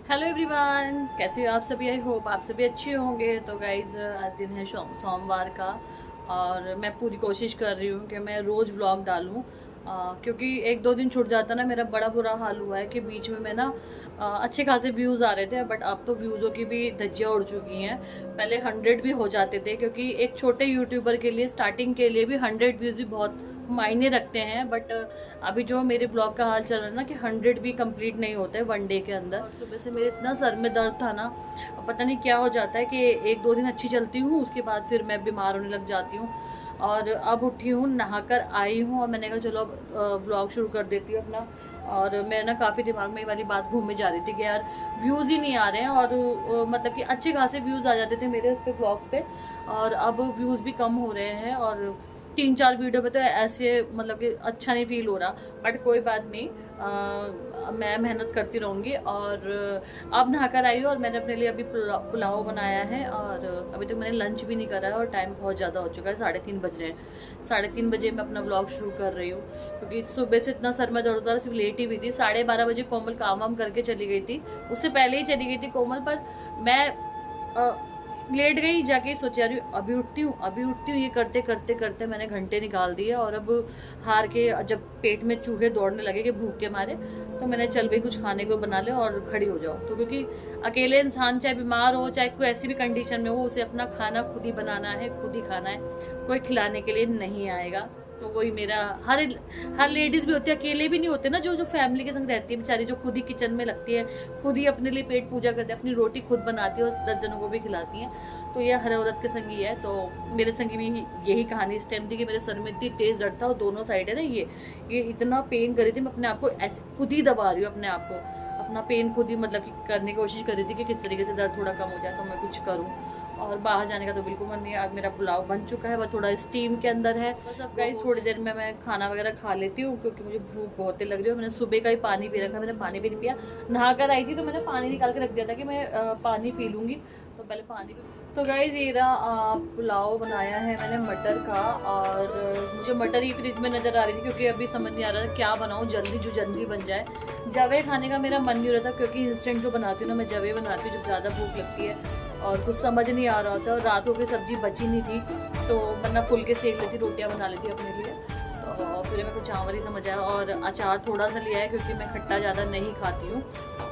Hello everyone, कैसे हो आप सभी। आई होप आप सभी अच्छे होंगे। तो गाइज आज दिन है सोमवार का और मैं पूरी कोशिश कर रही हूँ कि मैं रोज़ व्लॉग डालूँ, क्योंकि एक दो दिन छूट जाता ना मेरा बड़ा बुरा हाल हुआ है कि बीच में मैं ना अच्छे खासे व्यूज़ आ रहे थे, बट अब तो व्यूज़ों की भी धज्जियाँ उड़ चुकी हैं। पहले 100 भी हो जाते थे, क्योंकि एक छोटे यूट्यूबर के लिए स्टार्टिंग के लिए भी 100 व्यूज़ भी बहुत मायने रखते हैं। बट अभी जो मेरे ब्लॉग का हाल चल रहा है ना कि 100 भी कंप्लीट नहीं होते वन डे के अंदर। और सुबह से मेरे इतना सर में दर्द था ना, पता नहीं क्या हो जाता है कि एक दो दिन अच्छी चलती हूँ, उसके बाद फिर मैं बीमार होने लग जाती हूँ। और अब उठी हूँ, नहाकर आई हूँ और मैंने कहा चलो अब ब्लॉग शुरू कर देती हूँ अपना। और मेरे ना काफ़ी दिमाग में ये वाली बात घूमने जा रही थी कि यार व्यूज़ ही नहीं आ रहे हैं, और मतलब कि अच्छे खासे व्यूज़ आ जाते थे मेरे उस पर ब्लॉग पे, और अब व्यूज़ भी कम हो रहे हैं। और 3-4 वीडियो पे तो ऐसे मतलब कि अच्छा नहीं फील हो रहा, बट कोई बात नहीं। मैं मेहनत करती रहूँगी। और अब नहाकर आई हूँ और मैंने अपने लिए अभी पुलाव बनाया है, और अभी तक मैंने लंच भी नहीं करा है और टाइम बहुत ज़्यादा हो चुका है, 3:30 बज रहे हैं। 3:30 बजे मैं अपना व्लॉग शुरू कर रही हूँ, क्योंकि सुबह से इतना सर में दर्द होता है, सिर्फ लेट ही हुई थी। 12:30 बजे कोमल काम वाम करके चली गई थी, उससे पहले ही चली गई थी कोमल। पर मैं लेट गई, जाके सोचा रही हूँ अभी उठती हूँ अभी उठती हूँ, ये करते करते करते मैंने घंटे निकाल दिए। और अब हार के जब पेट में चूहे दौड़ने लगे कि भूख के मारे, तो मैंने चल भाई कुछ खाने को बना ले और खड़ी हो जाओ। तो क्योंकि अकेले इंसान चाहे बीमार हो, चाहे कोई ऐसी भी कंडीशन में हो, उसे अपना खाना खुद ही बनाना है, खुद ही खाना है, कोई खिलाने के लिए नहीं आएगा। तो वही मेरा हर लेडीज भी होती है, अकेले भी नहीं होते ना, जो जो फैमिली के संग रहती है बेचारी, जो खुद ही किचन में लगती है, खुद ही अपने लिए पेट पूजा करती है, अपनी रोटी खुद बनाती है और 10 जनों को भी खिलाती है। तो ये हर औरत के संगी है। तो मेरे संगी भी यही कहानी इस टाइम थी कि मेरे सर में इतनी तेज दर्द था, और दोनों साइड है ना, ये इतना पेन कर रही थी। मैं अपने आप को ऐसे खुद ही दबा रही हूँ, अपने आप को अपना पेन खुद ही मतलब कि करने की कोशिश कर रही थी कि किस तरीके से दर्द थोड़ा कम हो जाए, तो मैं कुछ करूँ। और बाहर जाने का तो बिल्कुल मन नहीं है। अब मेरा पुलाव बन चुका है, वह थोड़ा स्टीम के अंदर है। बस अब गाइस थोड़ी देर में मैं खाना वगैरह खा लेती हूँ, क्योंकि मुझे भूख बहुत लग रही है। मैंने सुबह का ही पानी पी रखा, मैंने पानी भी नहीं पिया। नहा कर आई थी तो मैंने पानी निकाल के रख दिया था कि मैं पानी पी लूँगी, तो पहले पानी। तो गाइस ये रहा पुलाव बनाया है मैंने मटर का, और मुझे मटर ही फ्रिज में नज़र आ रही थी, क्योंकि अभी समझ नहीं आ रहा था क्या बनाऊँ जल्दी, जो जल्दी बन जाए। जवे खाने का मेरा मन नहीं हो रहा था, क्योंकि इंस्टेंट जो बनाती हूँ ना मैं, जवे बनाती हूँ जब ज़्यादा भूख लगती है, और कुछ समझ नहीं आ रहा था। और रातों की सब्जी बची नहीं थी, तो वरना फुलके सेक लेती, रोटियां बना लेती अपने लिए। तो फिर मेरे को चावल ही समझ आया, और अचार थोड़ा सा लिया है, क्योंकि मैं खट्टा ज़्यादा नहीं खाती हूँ,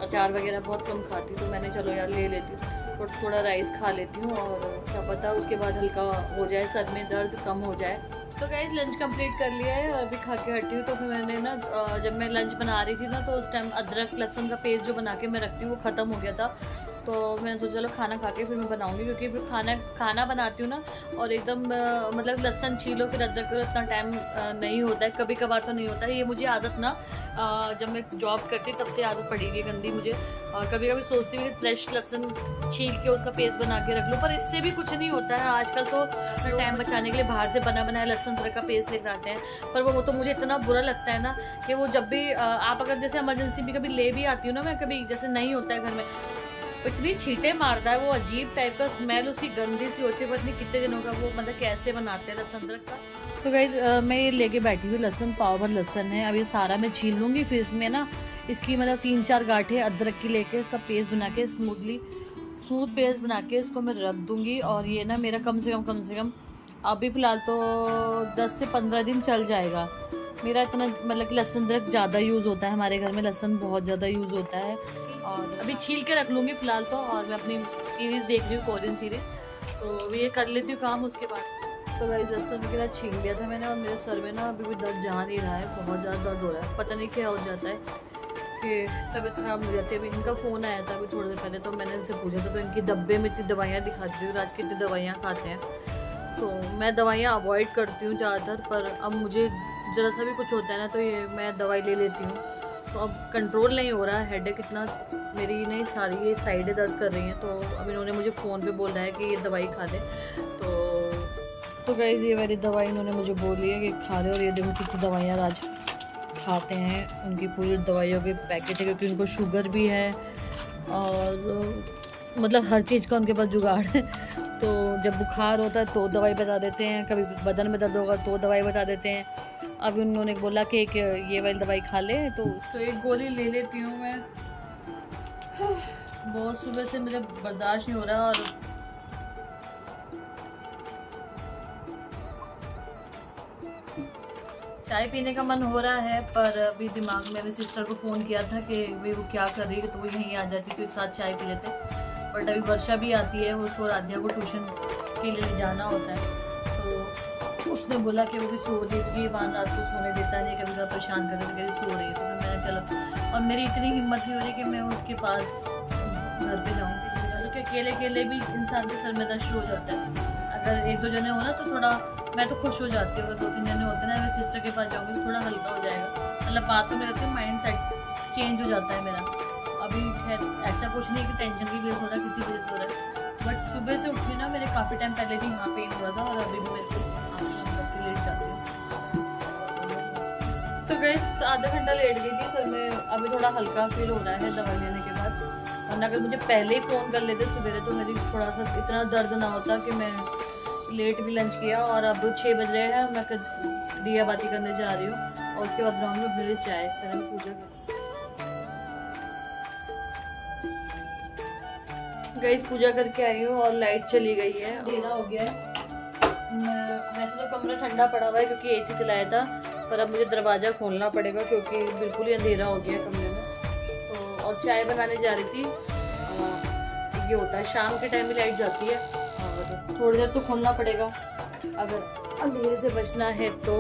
अचार वगैरह बहुत कम खाती हूँ। तो मैंने चलो यार ले लेती हूँ, थोड़ा राइस खा लेती हूँ, और क्या पता उसके बाद हल्का हो जाए, सर में दर्द कम हो जाए। तो गाइस लंच कंप्लीट कर लिया है और अभी खा के हटी हूँ। तो फिर मैंने ना जब मैं लंच बना रही थी ना, तो उस टाइम अदरक लहसुन का पेस्ट जो बना के मैं रखती हूँ वो ख़त्म हो गया था। तो मैंने सोचा चलो खाना खा के फिर मैं बनाऊंगी, क्योंकि फिर खाना बनाती हूँ ना, और एकदम मतलब लहसुन छीलो फिर अदरक करो, इतना टाइम नहीं होता है, कभी कभार तो नहीं होता है। ये मुझे आदत ना जब मैं जॉब करती तब से आदत पड़ी गई गंदी मुझे। और कभी कभी सोचती हूँ कि फ्रेश लहसुन छील के उसका पेस्ट बना के रख लो, पर इससे भी कुछ नहीं होता है। आजकल तो टाइम बचाने के लिए बाहर से बना बनाया लहसुन अदरक का पेस्ट लेकर आते हैं, पर वो तो मुझे इतना बुरा लगता है ना कि वो जब भी आप अगर जैसे इमरजेंसी भी कभी ले भी आती हूँ ना मैं, कभी जैसे नहीं होता है घर में, इतनी छींटे मारता है वो, अजीब टाइप का स्मेल उसकी गंदी सी होती है। पता नहीं कितने दिनों का वो मतलब कैसे बनाते हैं लहसुन अदरक का। तो गाइज मैं ये लेके बैठी हुई लहसुन, पाव भर लहसुन है। अब ये सारा मैं छील लूंगी, फिर इसमें ना इसकी मतलब 3-4 गांठें अदरक की लेके इसका पेस्ट बना के स्मूथ पेस्ट बना के इसको मैं रख दूंगी। और ये ना मेरा कम से कम अभी फिलहाल तो 10 से 15 दिन चल जाएगा। मेरा इतना मतलब कि लहसुन अदरक ज़्यादा यूज़ होता है हमारे घर में, लहसुन बहुत ज़्यादा यूज़ होता है। और अभी छील के रख लूँगी फिलहाल तो। और मैं अपनी सीरीज़ देख रही हूँ, कोरियन सीरीज़, तो अभी ये कर लेती हूँ काम उसके बाद। तो गाइस लहसुन वगैरह छील लिया था मैंने, और मेरे सर में ना अभी भी दर्द जा नहीं रहा है, बहुत ज़्यादा दर्द हो रहा है। पता नहीं क्या हो जाता है कि तबीयत ख़राब हो जाती है। अभी इनका फ़ोन आया था अभी थोड़ी देर पहले, तो मैंने इनसे पूछा था, तो इनकी डब्बे में इतनी दवाइयाँ दिखाती हूँ, आज कितनी दवाइयाँ खाते हैं। तो मैं दवाइयाँ अवॉइड करती हूँ ज़्यादातर, पर अब मुझे ज़रा सा भी कुछ होता है ना तो ये मैं दवाई ले लेती हूँ। तो अब कंट्रोल नहीं हो रहा है, हेडेक इतना मेरी नहीं, सारी ये साइडें दर्द कर रही हैं। तो अब इन्होंने मुझे फ़ोन पे बोला है कि ये दवाई खा ले। तो गाइस ये वाली दवाई इन्होंने मुझे बोली है कि खा ले। और ये देखो कितनी दवाइयाँ आज खाते हैं, उनकी पूरी दवाइयों के पैकेट है, क्योंकि उनको शुगर भी है, और मतलब हर चीज़ का उनके पास जुगाड़ है। तो जब बुखार होता है तो दवाई बता देते हैं, कभी बदन में दर्द होगा तो दवाई बता देते हैं। अब उन्होंने बोला कि ये वाली दवाई खा ले, तो एक गोली ले लेती हूँ मैं। बहुत सुबह से मुझे बर्दाश्त नहीं हो रहा और चाय पीने का मन हो रहा है, पर अभी दिमाग में मेरी सिस्टर को फ़ोन किया था कि भाई वो क्या कर रही है, तो वो यहीं आ जाती तो एक साथ चाय पी लेते। बट अभी वर्षा भी आती है, उसको राध्या को ट्यूशन के लिए जाना होता है, तो उसने बोला कि वो भी सो रही है, वहाँ रात को सोने देता नहीं, कभी कभी परेशान करके कभी सो रही है, तो फिर मैंने चलो, और मेरी इतनी हिम्मत नहीं हो रही कि मैं उसके पास घर पे जाऊँगी, क्योंकि अकेले अकेले भी इंसान के सर में दर्द हो जाता है। अगर एक दो जने हो ना तो थोड़ा मैं तो खुश हो जाती हूँ, अगर दो तीन जने होते ना, मैं सिस्टर के पास जाऊँगी तो थोड़ा हल्का हो जाएगा, मतलब बातों में रहती हूँ, माइंड सेट चेंज हो जाता है मेरा। अभी खैर ऐसा कुछ नहीं कि टेंशन की वजह से हो रहा है, किसी वजह से हो रहा है, बट सुबह से उठी ना, मेरे काफ़ी टाइम पहले भी यहाँ पेन हो रहा था और अभी भी मेरे को लेट जाती हूँ। तो गई आधा घंटा लेट गई थी, सर में अभी थोड़ा हल्का फील हो रहा है दवाई लेने के बाद, वरना अगर मुझे पहले ही फ़ोन कर लेते सवेरे तो मेरी थोड़ा सा इतना दर्द ना होता कि मैं लेट भी लंच किया। और अब 6 बज रहे हैं, मैं दिया बाती करने जा रही हूँ और उसके बाद ग्राउंड में मेरी चाय तरह पूजा कर गई, पूजा करके आई हूँ और लाइट चली गई है, अंधेरा हो गया है। वैसे तो कमरा ठंडा पड़ा हुआ है क्योंकि एसी चलाया था, पर अब मुझे दरवाज़ा खोलना पड़ेगा क्योंकि बिल्कुल ही अंधेरा हो गया कमरे में। तो और चाय बनाने जा रही थी, ये होता है शाम के टाइम में लाइट जाती है और थोड़ी देर तो खोलना पड़ेगा अगर अंधेरे से बचना है तो।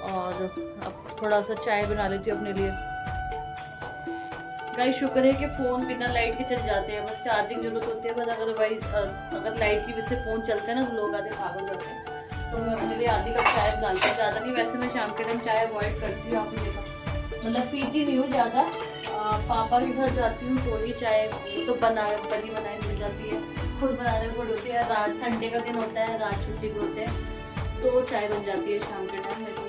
और अब थोड़ा सा चाय बना लेती हूँ अपने लिए। गाइस शुक्र है कि फ़ोन बिना लाइट के चल जाते हैं, बस चार्जिंग जरूरत होती है, बस अदरवाइज अगर लाइट की वजह से फ़ोन चलते हैं ना तो लोग आधे भाग हो जाते हैं। तो मैं अपने लिए आधी कप चाय डालती हूँ, ज़्यादा नहीं, वैसे मैं शाम के टाइम चाय अवॉइड करती हूँ, आपने देखा, मतलब पीती नहीं हूँ ज़्यादा। पापा के घर जाती हूँ तो ही चाय तो बनी बनाई मिल जाती है, खुद बनाने पड़ी होती है, रात संडे का दिन होता है, रात छुट्टी पे होते हैं तो चाय बन जाती है शाम के टाइम। मेरे को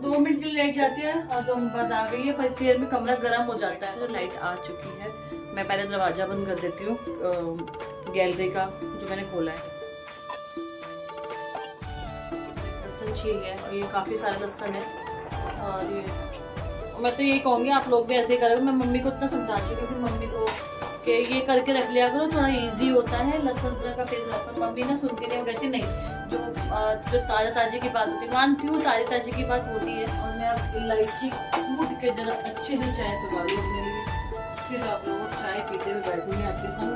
2 मिनट के लिए लाइट जाती है और 2 मिनट बाद आ गई है, पर देर में कमरा गर्म हो जाता है। तो लाइट आ चुकी है, मैं पहले दरवाजा बंद कर देती हूँ गैलरी का जो मैंने खोला है। लहसुन छील है और ये काफ़ी सारा लहसुन है, और ये मैं तो यही कहूँगी आप लोग भी ऐसे ही करोगे। मैं मम्मी को इतना समझाती हूँ क्योंकि मम्मी को कि ये करके रख लिया करो, थोड़ा इजी होता है लहसुन का पेस्ट रखना। मम्मी ना सुनती नहीं, वो कहती नहीं, जो ताज़ा ताज़ी की बात होती है, मानती हूँ ताज़ी ताज़ी की बात होती है। और मैं अब इलायची कूट के जरा अच्छे से चाय पका लूँ अपने लिए, फिर आप लोगों को चाय पीते हुए बैठूँगी आपके साथ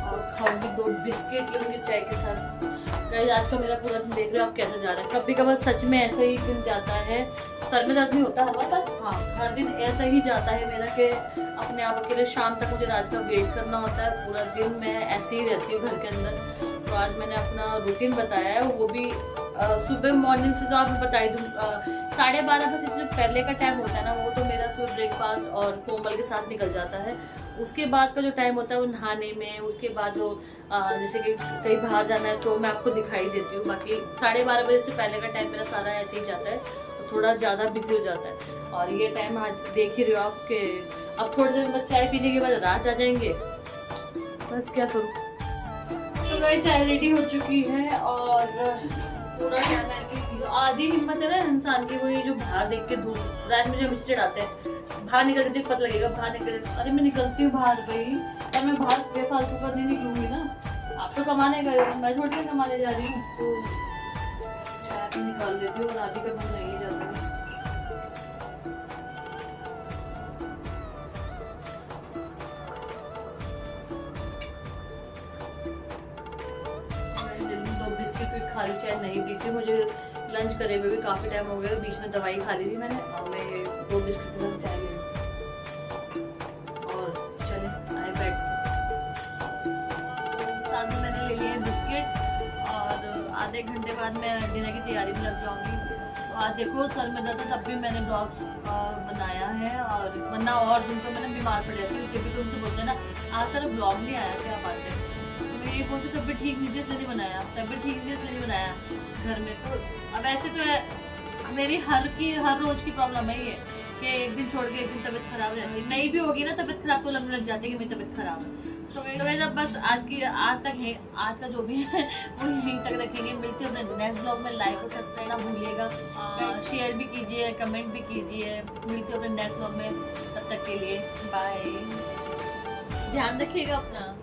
और खाऊंगी 2 बिस्किट लूँगी चाय के साथ। गाइस आज का मेरा पूरा दिन देख रहे हो आप कैसा जा रहा है। कभी कभार सच में ऐसा ही दिन जाता है, सर में दर्द नहीं होता हर बार, पर हाँ हर दिन ऐसा ही जाता है मेरा कि अपने आप अकेले शाम तक मुझे राज का वेट करना होता है। पूरा दिन मैं ऐसे ही रहती हूँ घर के अंदर। तो आज मैंने अपना रूटीन बताया है, वो भी सुबह मॉर्निंग से तो आपको बता ही दूँ 12:30 बजे जो पहले का टाइम होता है ना, वो तो मेरा सुबह ब्रेकफास्ट और कोमल के साथ निकल जाता है। उसके बाद का जो टाइम होता है वो नहाने में, उसके बाद जो जैसे कि कहीं बाहर जाना है तो मैं आपको दिखाई देती हूँ। बाकी 12:30 बजे से पहले का टाइम मेरा सारा ऐसे ही जाता है, तो थोड़ा ज़्यादा बिजी हो जाता है। और ये टाइम आज देख ही रहे हो आप कि अब थोड़ी देर बाद चाय पीने के बाद रात आ जाएंगे, बस क्या करूँ। तो गाइस चाय रेडी हो चुकी है और पूरा टाइम ऐसे ही आधी हिम्मत है ना इंसान की, वो ये जो बाहर देख के धूप रात में जो मिस्टेड आते हैं, बाहर निकलते देख पता लगेगा बाहर निकल, अरे मैं निकलती हूँ बाहर भाई, और मैं बाहर बेफालतू का नहीं निकलूंगी ना। आप तो कमाने गए हो, मैं थोड़ी कमाने जा रही हूँ, तो चाय भी निकाल देती हूँ और आधी का दूध नहीं जाती है। खाली चाय नहीं पीती, मुझे लंच करे हुए भी काफ़ी टाइम हो गया, बीच में दवाई खा ली थी मैंने, और मैं 2 बिस्किट के साथ चाय ले और चले आए बैठ। साथ में मैंने ले लिए बिस्किट और आधे घंटे बाद मैं डिनर की तैयारी में लग जाऊंगी। तो आज देखो सर में दर्द, तब भी मैंने ब्लॉग बनाया है, और वरना और दिन तो मैंने बीमार पड़ जाती हूँ। जब भी तुमसे बोलते हैं ना आज तरफ ब्लॉग नहीं आया, क्या बात है, ये बोलते तबियत ठीक नहीं थी इसलिए नहीं बनाया, तबियत ठीक थी इसलिए नहीं बनाया घर में। तो अब ऐसे तो है मेरी हर रोज की प्रॉब्लम है ये कि एक दिन छोड़ के एक दिन तबियत खराब रहती है, नहीं भी होगी ना तबियत खराब तो लगने लग जाती है कि मेरी तबियत खराब है। तो गाइस अब बस आज का जो भी है वो यहीं तक रखेंगे। मिलते हैं अपने नेक्स्ट ब्लॉग में। लाइक और सब्सक्राइब ना भूलिएगा, शेयर भी कीजिए, कमेंट भी कीजिए। मिलते हैं अपने नेक्स्ट ब्लॉग में, तब तक के लिए बाय। ध्यान रखिएगा अपना।